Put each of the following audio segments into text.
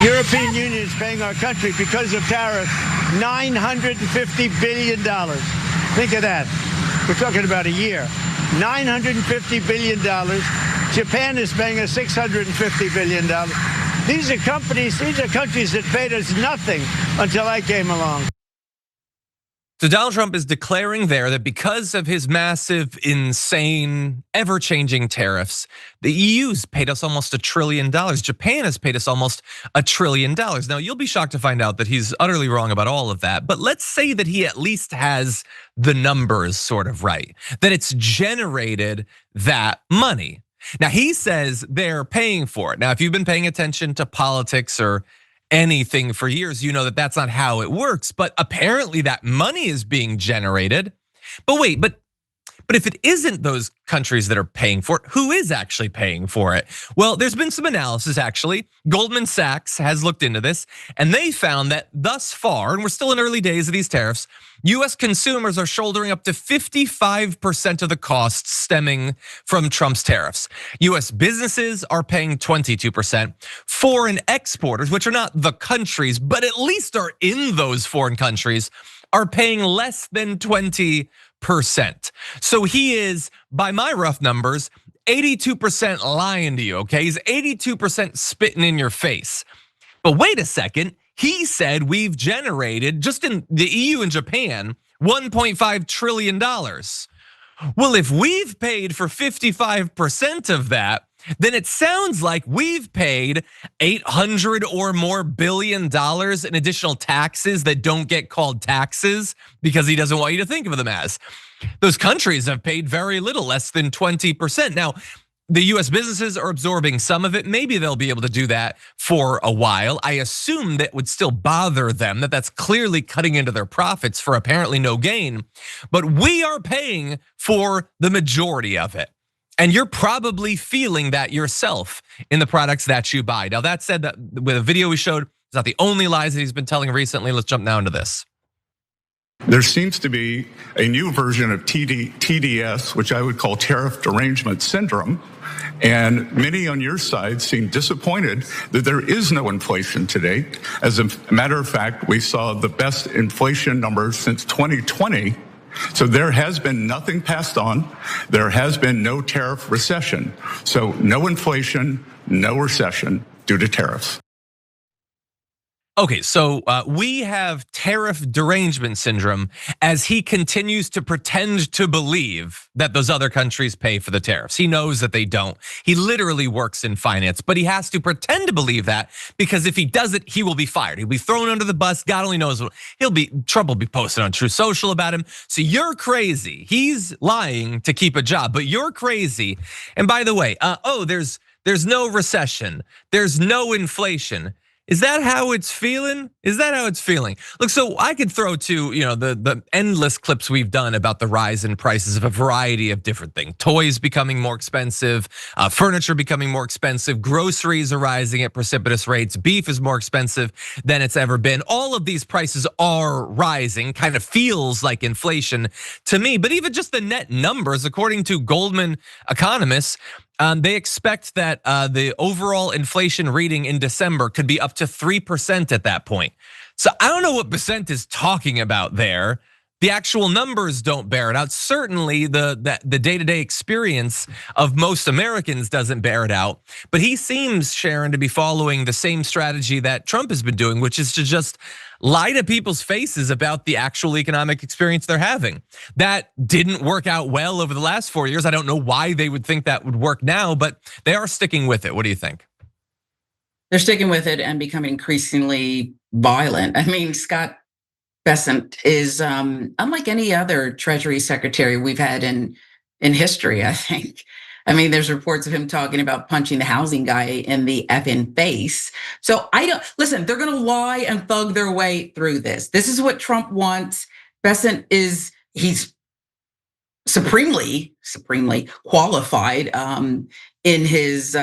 European Union is paying our country because of tariffs $950 billion. Think of that. We're talking about a year. $950 billion. Japan is paying us $650 billion. These are countries that paid us nothing until I came along. So Donald Trump is declaring there that because of his massive, insane, ever-changing tariffs, the EU's paid us almost $1 trillion. Japan has paid us almost $1 trillion. Now, you'll be shocked to find out that he's utterly wrong about all of that. But let's say that he at least has the numbers sort of right, that it's generated that money. Now, he says they're paying for it. Now, if you've been paying attention to politics or anything for years, you know that that's not how it works. But apparently that money is being generated. But wait, but if it isn't those countries that are paying for it, who is actually paying for it? Well, there's been some analysis actually. Goldman Sachs has looked into this and they found that thus far, and we're still in early days of these tariffs, US consumers are shouldering up to 55% of the costs stemming from Trump's tariffs. US businesses are paying 22%. Foreign exporters, which are not the countries, but at least are in those foreign countries, are paying less than 20%. So he is, by my rough numbers, 82% lying to you, okay? He's 82% spitting in your face. But wait a second, he said we've generated, just in the EU and Japan, $1.5 trillion. Well, if we've paid for 55% of that, then it sounds like we've paid $800 or more billion in additional taxes that don't get called taxes because he doesn't want you to think of them as. Those countries have paid very little, less than 20%. Now, the US businesses are absorbing some of it. Maybe they'll be able to do that for a while. I assume that would still bother them, that's clearly cutting into their profits for apparently no gain. But we are paying for the majority of it. And you're probably feeling that yourself in the products that you buy. Now that said, that with a video we showed, it's not the only lies that he's been telling recently. Let's jump now into this. There seems to be a new version of TDS, which I would call tariff derangement syndrome. And many on your side seem disappointed that there is no inflation today. As a matter of fact, we saw the best inflation numbers since 2020. So there has been nothing passed on. There has been no tariff recession. So no inflation, no recession due to tariffs. Okay, so we have tariff derangement syndrome as he continues to pretend to believe that those other countries pay for the tariffs. He knows that they don't. He literally works in finance, but he has to pretend to believe that because if he doesn't, he will be fired. He'll be thrown under the bus. God only knows what Trump will be posted on True Social about him. So you're crazy. He's lying to keep a job, but you're crazy. And by the way, there's no recession. There's no inflation. Is that how it's feeling? Is that how it's feeling? Look, so I could throw to the endless clips we've done about the rise in prices of a variety of different things. Toys becoming more expensive, furniture becoming more expensive, groceries are rising at precipitous rates, beef is more expensive than it's ever been. All of these prices are rising, kind of feels like inflation to me, but even just the net numbers, according to Goldman economists, they expect that the overall inflation reading in December could be up to 3% at that point. So I don't know what percent is talking about there. The actual numbers don't bear it out. Certainly the day-to-day experience of most Americans doesn't bear it out. But he seems, Sharon, to be following the same strategy that Trump has been doing, which is to just lie to people's faces about the actual economic experience they're having. That didn't work out well over the last 4 years. I don't know why they would think that would work now, but they are sticking with it. What do you think? They're sticking with it and becoming increasingly violent. I mean, Scott Bessent is unlike any other Treasury Secretary we've had in history, I think. I mean, there's reports of him talking about punching the housing guy in the effing face. So listen, they're gonna lie and thug their way through this. This is what Trump wants. Bessent he's supremely qualified in his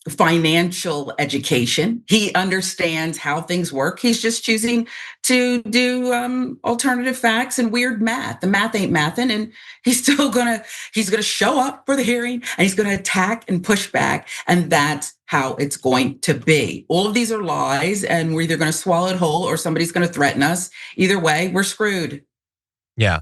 financial education. He understands how things work. He's just choosing to do alternative facts and weird math. The math ain't mathin', and he's gonna show up for the hearing and he's gonna attack and push back. And that's how it's going to be. All of these are lies, and we're either going to swallow it whole or somebody's going to threaten us. Either way, we're screwed. Yeah.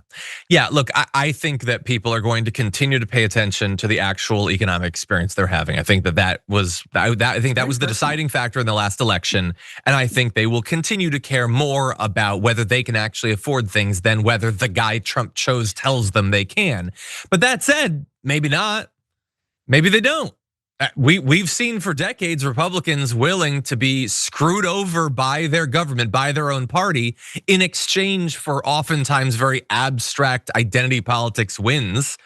Yeah. Look, I think that people are going to continue to pay attention to the actual economic experience they're having. I think that was the deciding factor in the last election. And I think they will continue to care more about whether they can actually afford things than whether the guy Trump chose tells them they can. But that said, maybe not. Maybe they don't. We've seen for decades Republicans willing to be screwed over by their government, by their own party, in exchange for oftentimes very abstract identity politics wins.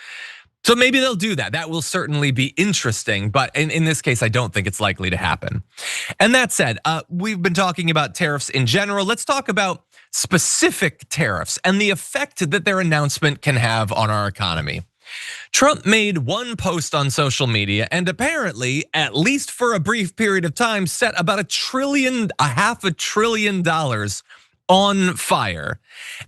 So maybe they'll do that. That will certainly be interesting, but in this case, I don't think it's likely to happen. And that said, we've been talking about tariffs in general. Let's talk about specific tariffs and the effect that their announcement can have on our economy. Trump made one post on social media and apparently, at least for a brief period of time, set about half a trillion dollars on fire.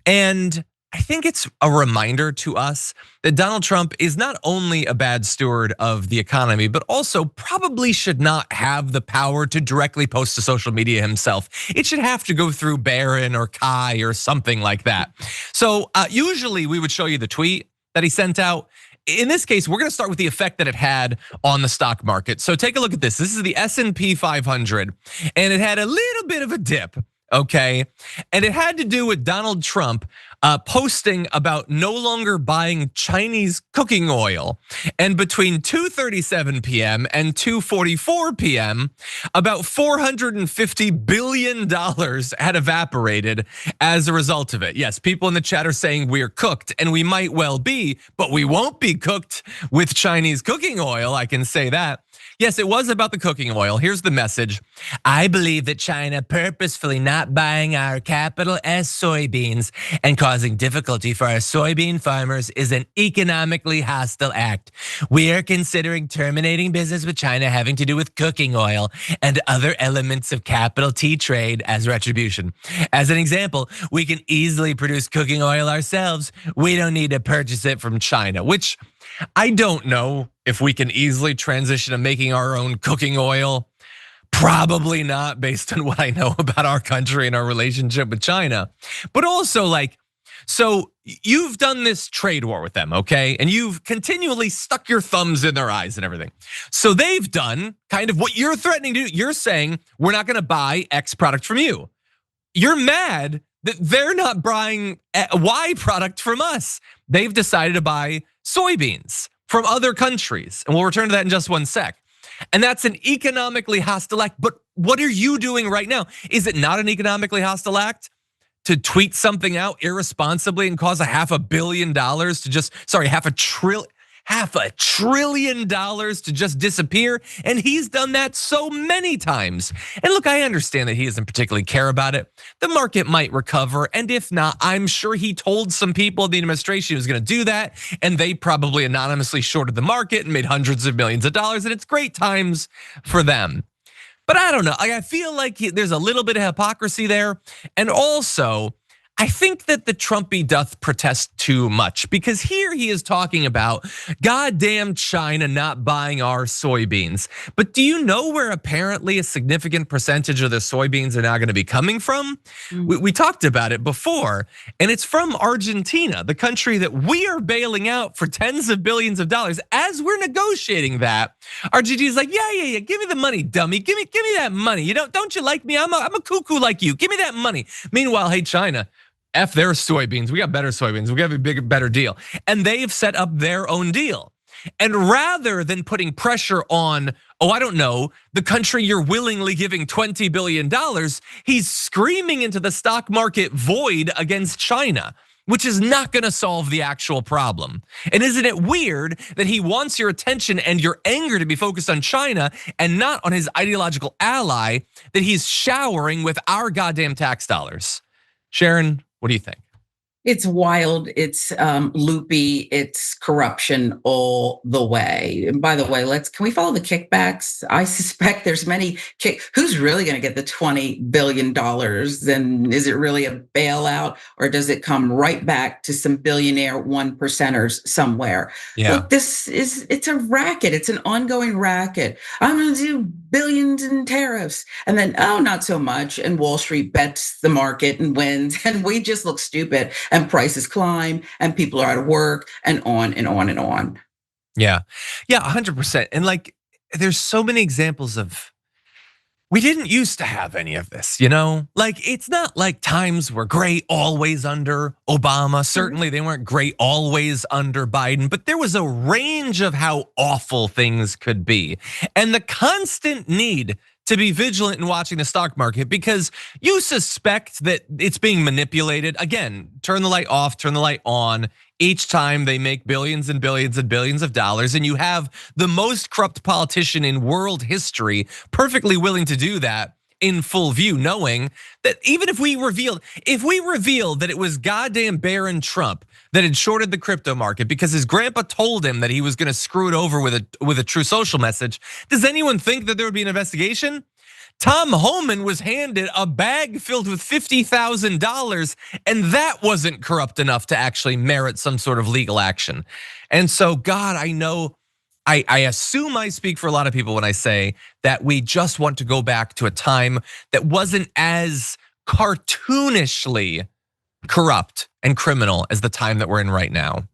And I think it's a reminder to us that Donald Trump is not only a bad steward of the economy, but also probably should not have the power to directly post to social media himself. It should have to go through Barron or Kai or something like that. So usually we would show you the tweet that he sent out. In this case, we're gonna start with the effect that it had on the stock market. So take a look at this. This is the S&P 500, and it had a little bit of a dip, okay? And it had to do with Donald Trump posting about no longer buying Chinese cooking oil. And between 2:37 p.m. and 2:44 p.m., about $450 billion had evaporated as a result of it. Yes, people in the chat are saying we're cooked, and we might well be, but we won't be cooked with Chinese cooking oil, I can say that. Yes, it was about the cooking oil. Here's the message. I believe that China purposefully not buying our capital S soybeans and causing difficulty for our soybean farmers is an economically hostile act. We are considering terminating business with China having to do with cooking oil and other elements of capital T trade as retribution. As an example, we can easily produce cooking oil ourselves. We don't need to purchase it from China, which I don't know if we can easily transition to making our own cooking oil. Probably not, based on what I know about our country and our relationship with China. But also, so you've done this trade war with them, okay? And you've continually stuck your thumbs in their eyes and everything. So they've done kind of what you're threatening to do. You're saying, we're not gonna buy X product from you. You're mad that they're not buying Y product from us. They've decided to buy soybeans from other countries. And we'll return to that in just one sec. And that's an economically hostile act. But what are you doing right now? Is it not an economically hostile act to tweet something out irresponsibly and cause $500 million to just, $500 billion to just disappear? And he's done that so many times. And look, I understand that he doesn't particularly care about it. The market might recover, and if not, I'm sure he told some people in the administration he was gonna do that, and they probably anonymously shorted the market and made hundreds of millions of dollars, and it's great times for them. But I don't know, I feel like there's a little bit of hypocrisy there. And also, I think that the Trumpy doth protest too much, because here he is talking about goddamn China not buying our soybeans. But do you know where apparently a significant percentage of the soybeans are now gonna be coming from? We talked about it before, and it's from Argentina, the country that we are bailing out for tens of billions of dollars. As we're negotiating that, Argentina's like, yeah, give me the money, dummy. Give me that money. You don't you like me? I'm a cuckoo like you. Give me that money. Meanwhile, hey, China, F their soybeans, we got better soybeans, we got a better deal. And they've set up their own deal. And rather than putting pressure on, I don't know, the country you're willingly giving $20 billion, he's screaming into the stock market void against China, which is not gonna solve the actual problem. And isn't it weird that he wants your attention and your anger to be focused on China and not on his ideological ally that he's showering with our goddamn tax dollars? Sharon, what do you think? It's wild, it's loopy, it's corruption all the way. And by the way, can we follow the kickbacks? I suspect there's many who's really gonna get the $20 billion? Then is it really a bailout, or does it come right back to some billionaire 1%ers somewhere? Yeah. Look, it's a racket, it's an ongoing racket. I'm gonna do billions in tariffs. And then, oh, not so much. And Wall Street bets the market and wins. And we just look stupid and prices climb and people are out of work and on and on and on. Yeah, 100%. And like, there's so many examples of, we didn't used to have any of this, Like, it's not like times were great always under Obama. Certainly they weren't great always under Biden, but there was a range of how awful things could be. And the constant need to be vigilant in watching the stock market because you suspect that it's being manipulated. Again, turn the light off, turn the light on. Each time they make billions and billions and billions of dollars, and you have the most corrupt politician in world history perfectly willing to do that in full view, knowing that even if we revealed that it was goddamn Barron Trump that had shorted the crypto market because his grandpa told him that he was gonna screw it over with a true social message, does anyone think that there would be an investigation? Tom Homan was handed a bag filled with $50,000, and that wasn't corrupt enough to actually merit some sort of legal action. And so, God, I know, I assume I speak for a lot of people when I say that we just want to go back to a time that wasn't as cartoonishly corrupt and criminal as the time that we're in right now.